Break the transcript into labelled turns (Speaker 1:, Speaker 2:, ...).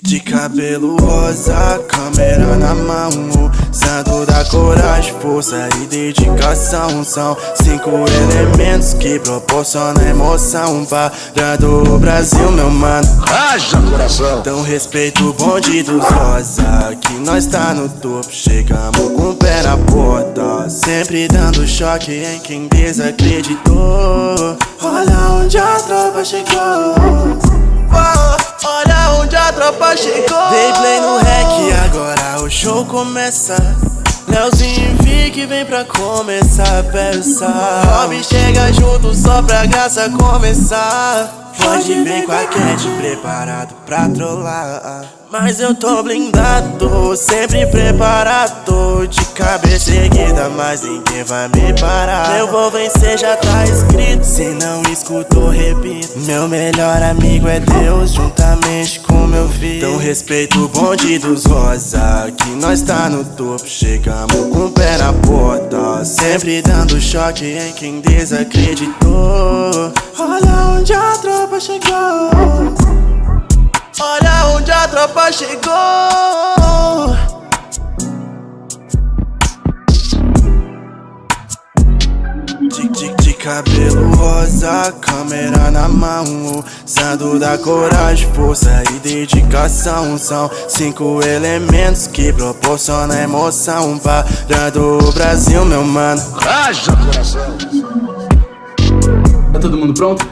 Speaker 1: De cabelo rosa, câmera na mão, santo da coragem, força e dedicação. São 5 elementos que proporcionam emoção, parando o Brasil, meu mano.
Speaker 2: Haja coração!
Speaker 1: Então respeita o bonde dos rosa, que nós tá no topo, chegamos com o pé na porta, sempre dando choque em quem desacreditou. Olha onde a tropa chegou, olha onde a tropa chegou. Dei play no rec, agora o show começa. Leozinho e Vic vem pra começar a peça. Rob chega junto só pra graça começar. Pode vir com a Cat preparado pra trollar, mas eu tô blindado, sempre preparado. De cabeça erguida, mas ninguém vai me parar. Eu vou vencer, já tá escrito, se não escutou, repito. Meu melhor amigo é Deus, juntamente com meu filho. Então respeita o bonde dos rosa, que nós tá no topo, chegamos com o pé na porta, sempre dando choque em quem desacreditou. Olha onde a tropa chegou, olha onde a tropa chegou. De cabelo rosa, câmera na mão, santo da coragem, força e dedicação. São 5 elementos que proporcionam emoção, parando o Brasil, meu mano.
Speaker 2: Haja coração!
Speaker 3: Tá todo mundo pronto?